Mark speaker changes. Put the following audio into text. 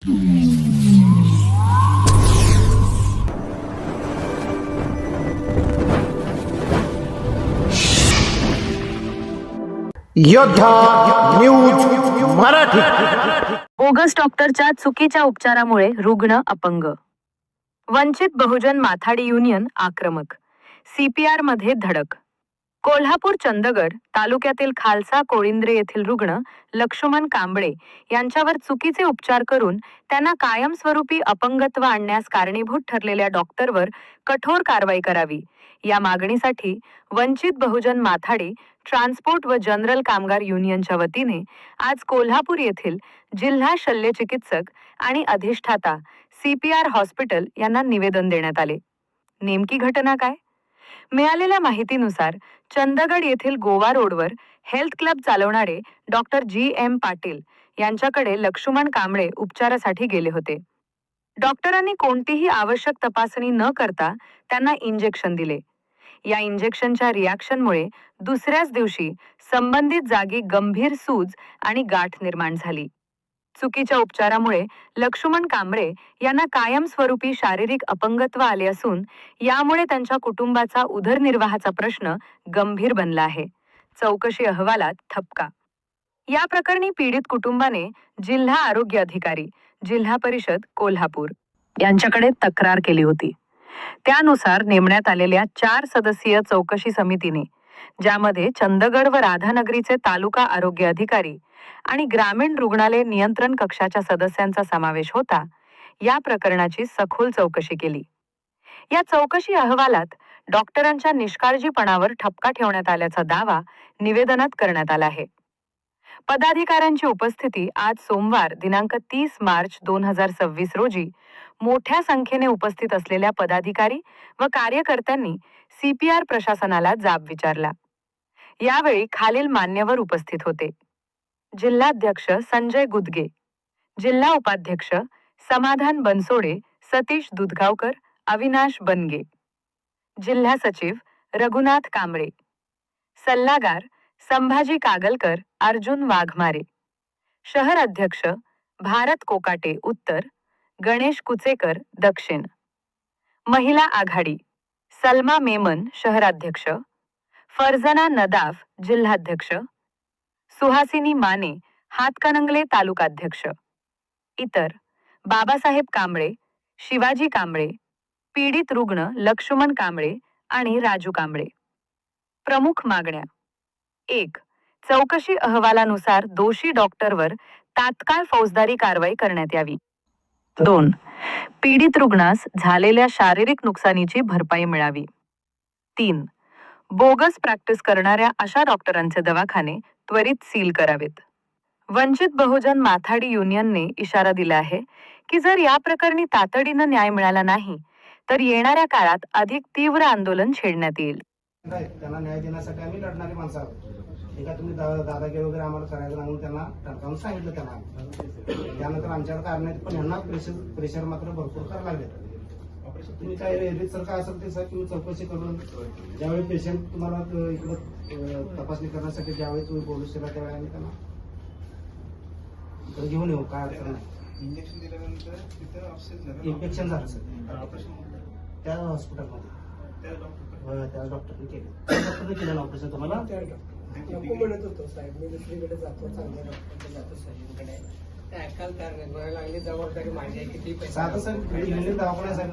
Speaker 1: योद्धा news Marathi.
Speaker 2: Bogus डॉक्टरच्या चुकीच्या उपचारामुळे रुग्ण अपंग. वंचित बहुजन माथाडी युनियन आक्रमक. CPR मध्ये धडक. कोल्हापूर चंदगड तालुक्यातील खालसा कोळिंद्रे येथील रुग्ण लक्ष्मण कांबळे यांच्यावर चुकीचे उपचार करून त्यांना कायमस्वरूपी अपंगत्व आणण्यास कारणीभूत ठरलेल्या डॉक्टरवर कठोर कारवाई करावी या मागणीसाठी वंचित बहुजन माथाडी ट्रान्सपोर्ट व जनरल कामगार युनियनच्या वतीने आज कोल्हापूर येथील जिल्हा शल्य चिकित्सक आणि अधिष्ठाता CPR हॉस्पिटल यांना निवेदन देण्यात आले. नेमकी घटना काय? मिळालेल्या माहितीनुसार चंदगड येथील गोवा रोडवर हेल्थ क्लब चालवणारे डॉक्टर GM पाटील यांच्याकडे लक्ष्मण कांबळे उपचारासाठी गेले होते. डॉक्टरांनी कोणतीही आवश्यक तपासणी न करता त्यांना इंजेक्शन दिले. या इंजेक्शनच्या रिॲक्शनमुळे दुसऱ्याच दिवशी संबंधित जागी गंभीर सूज आणि गाठ निर्माण झाली. चुकीच्या उपचारामुळे लक्ष्मण कांबळे यांना कायमस्वरूपी शारीरिक अपंगत्व आले असून यामुळे त्यांच्या कुटुंबाचा उदरनिर्वाहाचा प्रश्न गंभीर बनला आहे. चौकशी अहवालात ठपका. या प्रकरणी पीडित कुटुंबाने जिल्हा आरोग्य अधिकारी, जिल्हा परिषद कोल्हापूर यांच्याकडे तक्रार केली होती. त्यानुसार नेमण्यात आलेल्या 4 सदस्यीय चौकशी समितीने, ज्यामध्ये चंदगड व राधानगरीचे तालुका आरोग्य अधिकारी आणि ग्रामीण रुग्णालय नियंत्रण कक्षाच्या सदस्यांचा समावेश होता, या प्रकरणाची सखोल चौकशी केली. या चौकशी अहवालात डॉक्टरांच्या निष्काळजीपणावर ठपका ठेवण्यात आल्याचा दावा निवेदनात करण्यात आला आहे. पदाधिकाऱ्यांची उपस्थिती आज सोमवार दिनांक 30 मार्च 2026 रोजी मोठ्या संख्येने उपस्थित असलेल्या पदाधिकारी व कार्यकर्त्यांनी CPR प्रशासनाला जाब विचारला. यावेळी खालील मान्यवर उपस्थित होते: जिल्हाध्यक्ष संजय गुदगे, जिल्हा उपाध्यक्ष समाधान बनसोडे, सतीश दुधगावकर, अविनाश बनगे, जिल्हा सचिव रघुनाथ कांबळे, सल्लागार संभाजी कागलकर, अर्जुन वाघमारे, शहर अध्यक्ष भारत कोकाटे उत्तर, गणेश कुचेकर दक्षिण, महिला आघाडी सलमा मेमन शहराध्यक्ष, फरजना नदाफ जिल्हाध्यक्ष, सुहासिनी माने हातकणंगले तालुकाध्यक्ष, इतर बाबासाहेब कांबळे, शिवाजी कांबळे, पीडित रुग्ण लक्ष्मण कांबळे आणि राजू कांबळे. प्रमुख मागण्या: 1. चौकशी अहवालानुसार दोषी डॉक्टरवर तात्काळ फौजदारी कारवाई करण्यात यावी. 2. पीडित रुग्णास झालेल्या शारीरिक नुकसानीची भरपाई मिळावी. 3. बोगस प्रॅक्टिस करणाऱ्या अशा डॉक्टरांचे दवाखाने त्वरित सील करावेत. वंचित बहुजन माथाडी युनियनने इशारा दिला आहे की जर या प्रकरणी तातडीनं न्याय मिळाला नाही तर येणाऱ्या काळात अधिक तीव्र आंदोलन छेडण्यात येईल.
Speaker 3: त्यांना न्याय देण्यासाठी आम्ही लढणारी माणसं आहोत. एका तुम्ही दादागिरी वगैरे आम्हाला करायचं म्हणून त्यांना टणकावून सांगितलं. त्यांना त्यानंतर आमच्याकडे कारण पण यांना प्रेशर मात्र भरपूर करायला लागले. तुम्ही काय रेल्वेचं काय असेल ते सर तुम्ही चौकशी करून ज्यावेळी पेशंट तुम्हाला इकडं तपासणी करण्यासाठी ज्यावेळी तुम्ही बोलू शकता त्यावेळी आम्ही त्यांना इकडे घेऊन येऊ. काय अडचण नाही.
Speaker 4: इंजेक्शन दिल्यानंतर तिथं
Speaker 3: इन्फेक्शन झालं सर त्या हॉस्पिटलमध्ये त्या डॉक्टरने केलं ऑपरेशन. तुम्हाला
Speaker 5: नको म्हणत होतो साहेब, मी दुसरीकडे जातो, चांगल्या डॉक्टरकडे जातो सलीमकडे. ते ऐकायला तयार नाही. मला लागली जबाबदारी माझी आहे. किती पैसा
Speaker 3: साधं सर दवाखान्यासाठी